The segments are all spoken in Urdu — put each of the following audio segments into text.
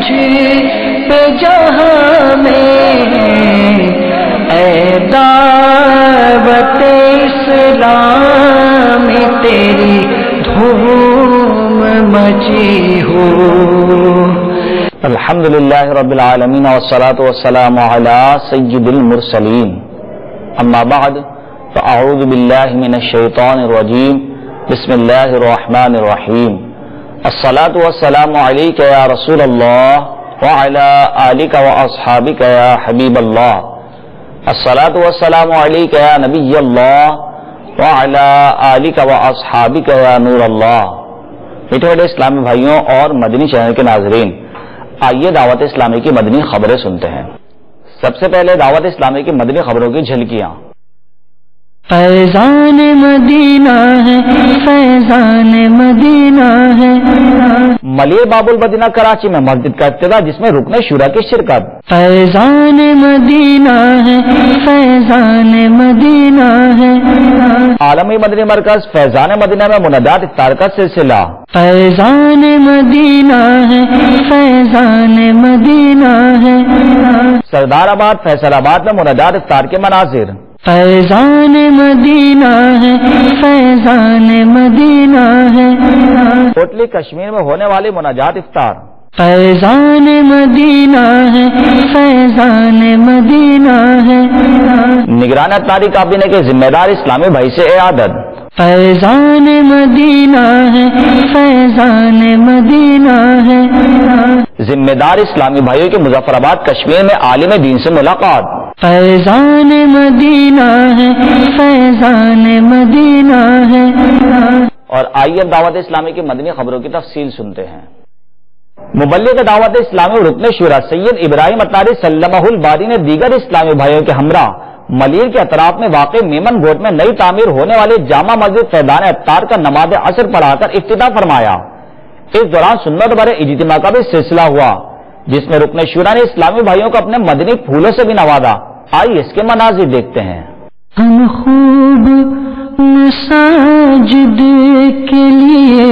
مجھ پہ جہاں میں اے دعوت اسلام تیری دھوم مچی ہو. الحمدللہ رب العالمین والصلاة والسلام علی سید المرسلین. اما بعد فاعوذ باللہ من الشیطان الرجیم. بسم اللہ الرحمن الرحیم. الصلاة والسلام علیک یا رسول اللہ وعلی آلک واصحابک یا حبیب اللہ. الصلاة والسلام علیک یا نبی اللہ وعلی آلک واصحابک یا نور اللہ. میٹھے بڑے اسلامی بھائیوں اور مدنی چینل کے ناظرین، آئیے دعوت اسلامی کی مدنی خبریں سنتے ہیں. سب سے پہلے دعوت اسلامی کی مدنی خبروں کی جھلکیاں. فیضان مدینہ ہے، فیضان مدینہ ہے. ملیر باب المدینہ کراچی میں مسجد کا افتتاح جس میں رکن شورا کی شرکت. فیضان مدینہ ہے، فیضان مدینہ ہے. عالمی مدنی مرکز فیضان مدینہ میں منادات افطار کا سلسلہ. فیضان مدینہ ہے، فیضان مدینہ ہے. سردار آباد فیصل آباد میں منادات افطار کے مناظر. فیضان مدینہ ہے، فیضان مدینہ ہے. کوٹلی کشمیر میں ہونے والی مناجات افطار. فیضان مدینہ ہے، فیضان مدینہ ہے. نگران اطلاعی کابینہ کے ذمہ دار اسلامی بھائی سے اعادت. فیضان مدینہ ہے، فیضان مدینہ ہے. ذمہ دار اسلامی بھائیوں کی مظفر آباد کشمیر میں عالم دین سے ملاقات. فیضان مدینہ ہے، فیضان مدینہ ہے. اور آئیے دعوت اسلامی کی مدنی خبروں کی تفصیل سنتے ہیں. مبلغ دعوت اسلامی اور رکن شورا سید ابراہیم اطاری سلمہ الباری نے دیگر اسلامی بھائیوں کے ہمراہ ملیر کے اطراف میں واقع میمن گوٹ میں نئی تعمیر ہونے والے جامع مسجد فیضان اطار کا نماز عصر پڑھا کر افتتاح فرمایا. اس دوران سنت بھرے اجتماع کا بھی سلسلہ ہوا جس میں رکن شورا نے اسلامی بھائیوں کو اپنے مدنی پھولوں سے بھی نوازا. آئیے اس کے مناظر دیکھتے ہیں. ہم خوب مساجد کے لیے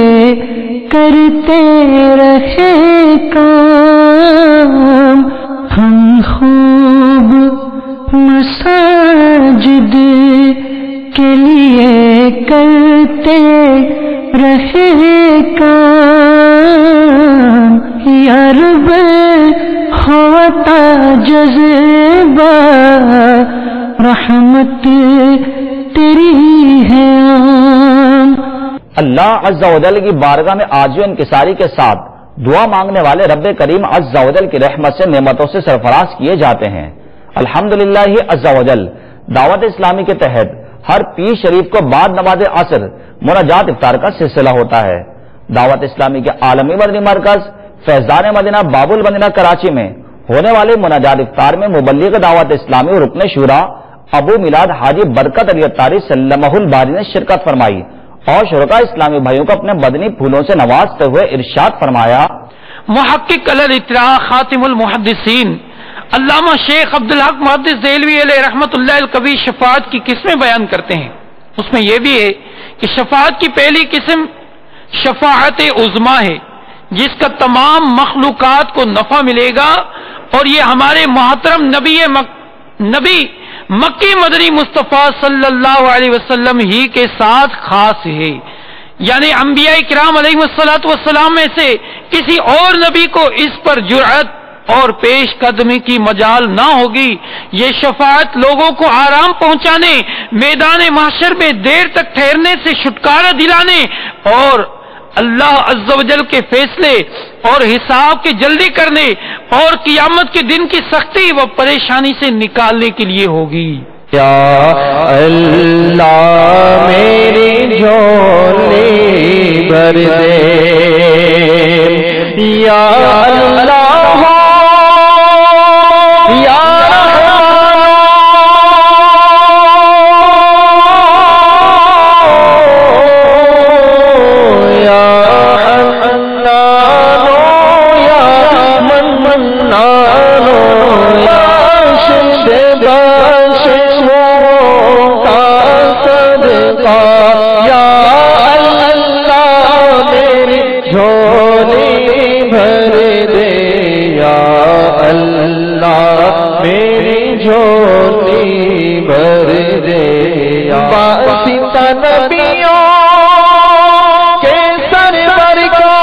کرتے رہے کام. ہم خوب مساجد کے لیے کرتے رہے کام. یا رب ہوتا جذبہ رحمت تیری ہے عام. اللہ عز و جل کی بارگاہ میں عاجزی و انکساری کے ساتھ دعا مانگنے والے رب کریم عز و جل کی رحمت سے نعمتوں سے سرفراز کیے جاتے ہیں. الحمدللہ عز و جل دعوت اسلامی کے تحت ہر پیر شریف کو بعد نماز عصر مناجات افطار کا سلسلہ ہوتا ہے. دعوت اسلامی کے عالمی مدنی مرکز فیضان مدینہ باب المدینہ کراچی میں ہونے والے مناجات افطار میں مبلغ دعوت اسلامی اور رکن شورا ابو میلاد حاجی برکت علی اطاری سلمہ الباری نے شرکت فرمائی اور شرکاء اسلامی بھائیوں کو اپنے مدنی پھولوں سے نوازتے ہوئے ارشاد فرمایا. محقق الاطراء خاتم المحدثین علامہ شیخ عبدالحق محدث دہلوی علیہ رحمۃ اللہ القوی شفاعت کی قسمیں بیان کرتے ہیں. اس میں یہ بھی ہے کہ شفاعت کی پہلی قسم شفاعت عظمیٰ ہے جس کا تمام مخلوقات کو نفع ملے گا، اور یہ ہمارے محترم نبی مکی مدنی مصطفیٰ صلی اللہ علیہ وسلم ہی کے ساتھ خاص ہے. یعنی انبیاء کرام علیہ السلام میں سے کسی اور نبی کو اس پر جرأت اور پیش قدمی کی مجال نہ ہوگی. یہ شفاعت لوگوں کو آرام پہنچانے، میدان محشر میں دیر تک ٹھہرنے سے چھٹکارا دلانے اور اللہ عز و جل کے فیصلے اور حساب کے جلدی کرنے اور قیامت کے دن کی سختی و پریشانی سے نکالنے کے لیے ہوگی. یا اللہ میری جھولی بھر دے، یا اللہ یا جھولی بھر نبیوں کے سرور کا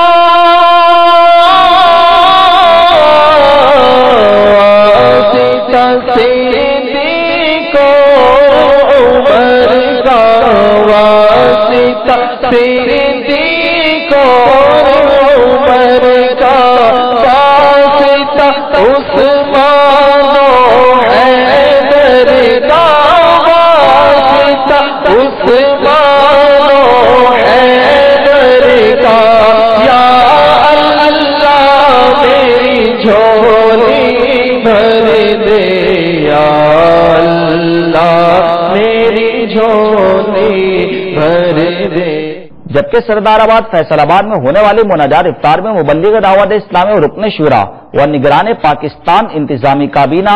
جبکہ سردار آباد فیصل آباد میں ہونے والی مناجات افطار میں مبلغ دعوت اسلامی اور رکن شورا و نگران پاکستان انتظامی کابینہ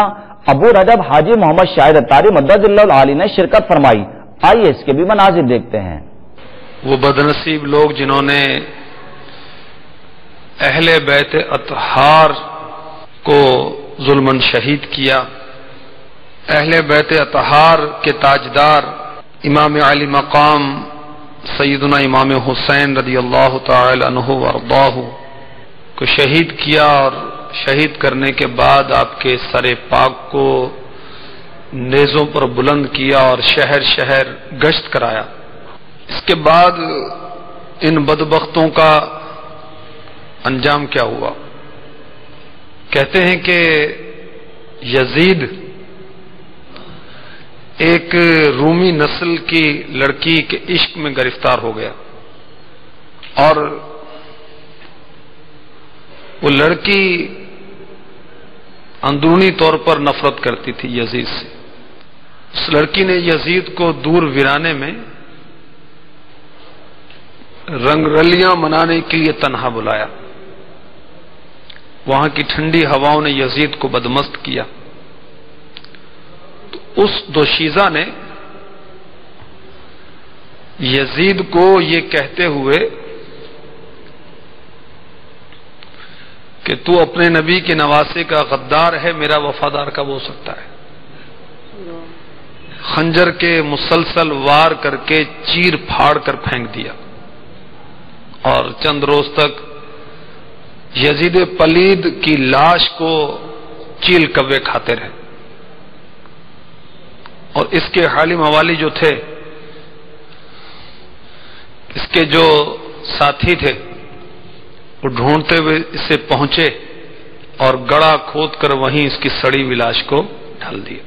ابو رجب حاجی محمد شاہد اتاری مدد اللہ العالی نے شرکت فرمائی۔ آئیے اس کے بھی مناظر دیکھتے ہیں۔ وہ بدنصیب لوگ جنہوں نے اہل بیت اطہار کو ظلماً شہید کیا، اہل بیت اطہار کے تاجدار امام علی مقام سیدنا امام حسین رضی اللہ تعالی عنہ وارضاہ کو شہید کیا، اور شہید کرنے کے بعد آپ کے سر پاک کو نیزوں پر بلند کیا اور شہر شہر گشت کرایا۔ اس کے بعد ان بدبختوں کا انجام کیا ہوا؟ کہتے ہیں کہ یزید ایک رومی نسل کی لڑکی کے عشق میں گرفتار ہو گیا، اور وہ لڑکی اندرونی طور پر نفرت کرتی تھی یزید سے۔ اس لڑکی نے یزید کو دور ویرانے میں رنگ رلیاں منانے کے لیے تنہا بلایا۔ وہاں کی ٹھنڈی ہواؤں نے یزید کو بدمست کیا۔ تو اس دوشیزہ نے یزید کو یہ کہتے ہوئے کہ تو اپنے نبی کے نواسے کا غدار ہے، میرا وفادار کب ہو سکتا ہے، خنجر کے مسلسل وار کر کے چیر پھاڑ کر پھینک دیا، اور چند روز تک یزید پلید کی لاش کو چیل کوے کھاتے رہے۔ اور اس کے حالی موالی جو تھے، اس کے جو ساتھی تھے، وہ ڈھونڈتے ہوئے اسے پہنچے اور گڑھا کھود کر وہیں اس کی سڑی ہوئی لاش کو ڈال دیا۔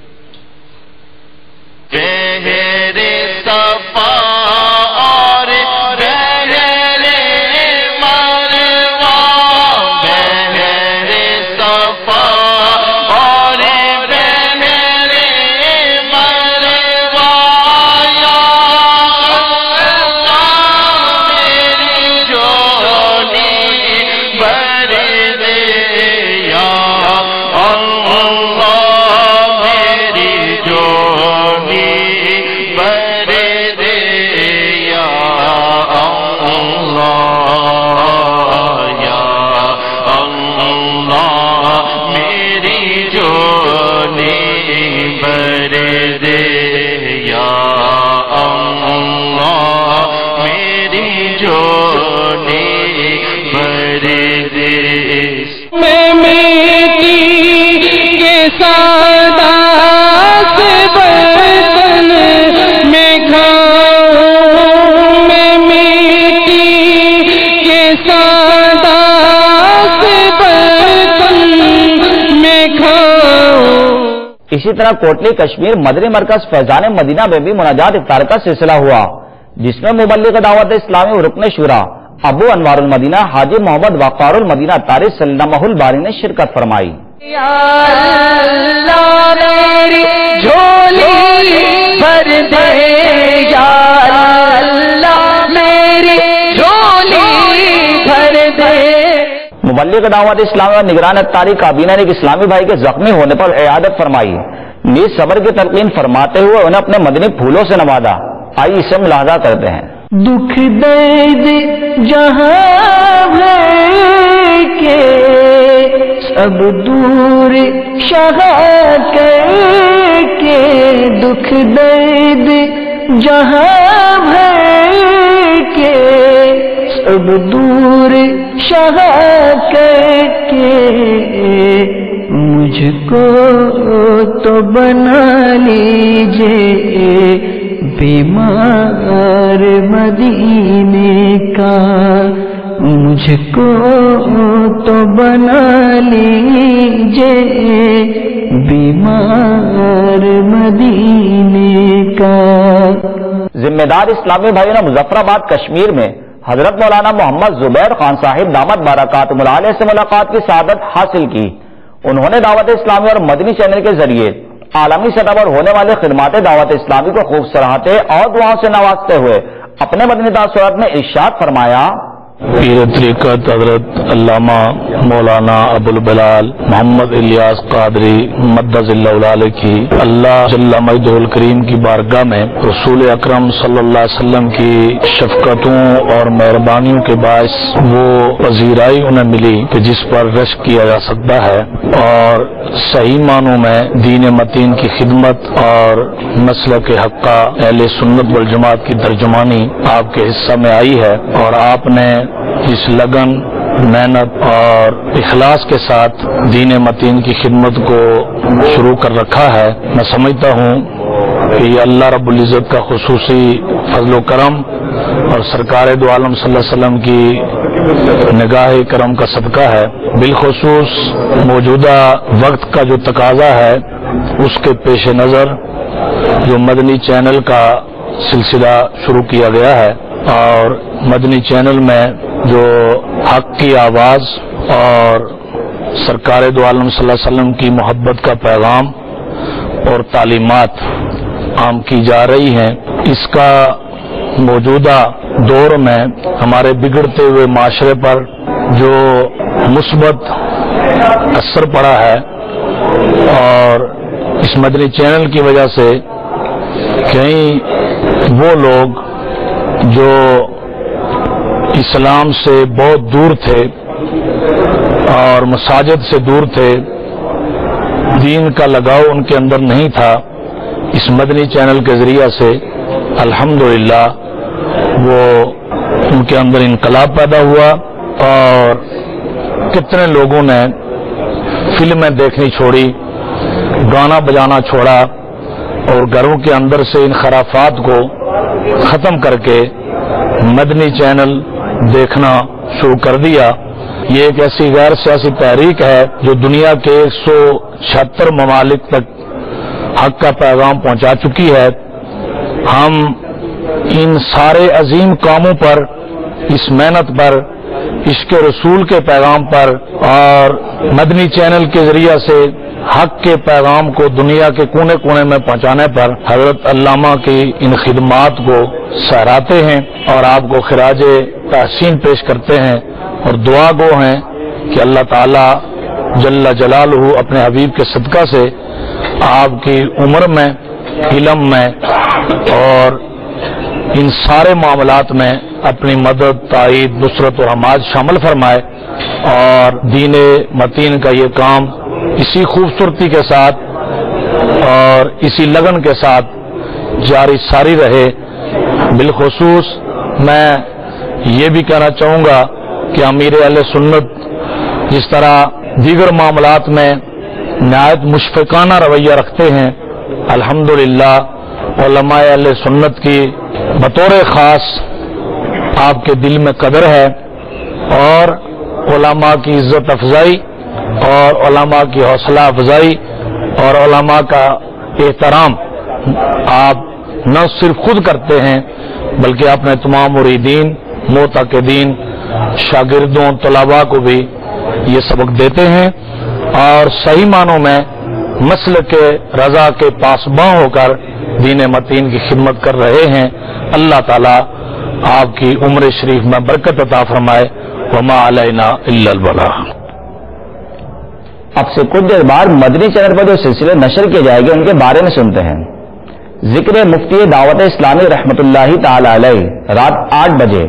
اسی طرح کوٹلی کشمیر مدنی مرکز فیضان مدینہ میں بھی مناجات افطار کا سلسلہ ہوا، جس میں مبلغ دعوت اسلامی اور رکن شورا ابو انوار المدینہ حاجی محمد وقار المدینہ طارق سلمہ الباری نے شرکت فرمائی۔ یا اللہ میری جھولی بھر دے، یا اللہ میری جھولی بھر دے۔ مبلغ دعوت اسلامی اور نگران اتاری کابینہ نے ایک اسلامی بھائی کے زخمی ہونے پر عیادت فرمائی، نیز صبر کی تلقین فرماتے ہوئے انہیں اپنے مدنی پھولوں سے نوازا۔ آئیے اسے ملاحظہ کرتے ہیں۔ دکھ درد جہاں ہے کہ سب دور شہا کر کے، دکھ درد جہاں بھر کے سب دور شاہ کر کے مجھ کو تو بنا لیجیے بیمار مدینے کا، مجھ کو تو بنا لیجیے بیمار مدینے کا۔ ذمہ دار اسلامی بھائیوں نے مظفر آباد کشمیر میں حضرت مولانا محمد زبیر خان صاحب دامت برکاتہم العالیہ سے ملاقات کی سعادت حاصل کی۔ انہوں نے دعوت اسلامی اور مدنی چینل کے ذریعے عالمی سطح پر ہونے والے خدمات دعوت اسلامی کو خوب سراہتے اور دعاؤں سے نوازتے ہوئے اپنے مدنی تاثرات میں ارشاد فرمایا: پیر طریقت حضرت علامہ مولانا ابو البلال محمد الیاس قادری مدد اللہ علیہ کی اللہ جل مجدہ الکریم کی بارگاہ میں رسول اکرم صلی اللہ علیہ وسلم کی شفقتوں اور مہربانیوں کے باعث وہ پذیرائی انہیں ملی کہ جس پر رشک کیا جا سکتا ہے، اور صحیح معنوں میں دین متین کی خدمت اور مسلک حقہ اہل سنت والجماعت کی ترجمانی آپ کے حصہ میں آئی ہے، اور آپ نے جس لگن، محنت اور اخلاص کے ساتھ دین متین کی خدمت کو شروع کر رکھا ہے، میں سمجھتا ہوں کہ یہ اللہ رب العزت کا خصوصی فضل و کرم اور سرکار دو عالم صلی اللہ علیہ وسلم کی نگاہ کرم کا صدقہ ہے۔ بالخصوص موجودہ وقت کا جو تقاضا ہے اس کے پیش نظر جو مدنی چینل کا سلسلہ شروع کیا گیا ہے، اور مدنی چینل میں جو حق کی آواز اور سرکار دو عالم صلی اللہ علیہ وسلم کی محبت کا پیغام اور تعلیمات عام کی جا رہی ہیں، اس کا موجودہ دور میں ہمارے بگڑتے ہوئے معاشرے پر جو مثبت اثر پڑا ہے، اور اس مدنی چینل کی وجہ سے کہیں وہ لوگ جو اسلام سے بہت دور تھے اور مساجد سے دور تھے، دین کا لگاؤ ان کے اندر نہیں تھا، اس مدنی چینل کے ذریعہ سے الحمدللہ وہ ان کے اندر انقلاب پیدا ہوا، اور کتنے لوگوں نے فلمیں دیکھنی چھوڑی، گانا بجانا چھوڑا، اور گھروں کے اندر سے ان خرافات کو ختم کر کے مدنی چینل دیکھنا شروع کر دیا۔ یہ ایک ایسی غیر سیاسی تحریک ہے جو دنیا کے 176 ممالک تک حق کا پیغام پہنچا چکی ہے۔ ہم ان سارے عظیم کاموں پر، اس محنت پر، عشق رسول کے پیغام پر اور مدنی چینل کے ذریعے سے حق کے پیغام کو دنیا کے کونے کونے میں پہنچانے پر حضرت علامہ کی ان خدمات کو سراہتے ہیں اور آپ کو خراج تحسین پیش کرتے ہیں، اور دعا گو ہیں کہ اللہ تعالی جل جلالہ اپنے حبیب کے صدقہ سے آپ کی عمر میں، علم میں اور ان سارے معاملات میں اپنی مدد، تائید، نصرت اور حمایت شامل فرمائے، اور دین متین کا یہ کام اسی خوبصورتی کے ساتھ اور اسی لگن کے ساتھ جاری ساری رہے۔ بالخصوص میں یہ بھی کہنا چاہوں گا کہ امیر اہل سنت جس طرح دیگر معاملات میں نہایت مشفقانہ رویہ رکھتے ہیں، الحمدللہ علماء اہل سنت کی بطور خاص آپ کے دل میں قدر ہے، اور علماء کی عزت افزائی اور علماء کی حوصلہ افزائی اور علماء کا احترام آپ نہ صرف خود کرتے ہیں بلکہ اپنے تمام مریدین، معتقدین، شاگردوں، طلباء کو بھی یہ سبق دیتے ہیں، اور صحیح معنوں میں مسلک کے رضا کے پاسباں ہو کر دین متین کی خدمت کر رہے ہیں۔ اللہ تعالیٰ آپ کی عمر شریف میں برکت عطا فرمائے۔ وما علینا الا البلاغ۔ اب سے کچھ دیر بعد مدنی چینل پر جو سلسلے نشر کیے جائیں گے ان کے بارے میں سنتے ہیں۔ ذکر مفتی دعوت اسلامی رحمت اللہ تعالی علیہ رات 8 بجے،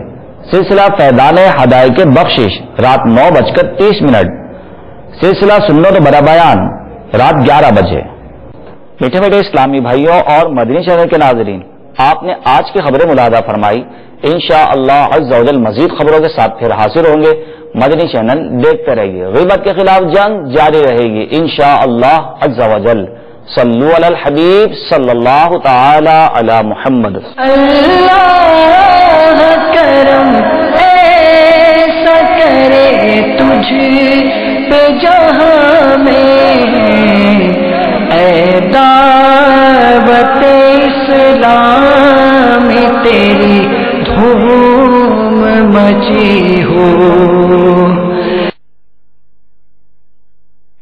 سلسلہ فیضان ہدایت بخشش رات 9:30، سلسلہ سنت برا بیان رات 11 بجے۔ میٹھے میٹھے اسلامی بھائیوں اور مدنی چینل کے ناظرین، آپ نے آج کی خبریں ملاحظہ فرمائی. انشاءاللہ عز و جل مزید خبروں کے ساتھ پھر حاضر ہوں گے. مدنی چینل دیکھتے رہیے. غیبت کے خلاف جنگ جاری رہے گی انشاءاللہ عز و جل. صلو علی الحبیب صلی اللہ تعالی علی محمد. اللہ کرم ایسا کرے تجھ پہ جہاں میں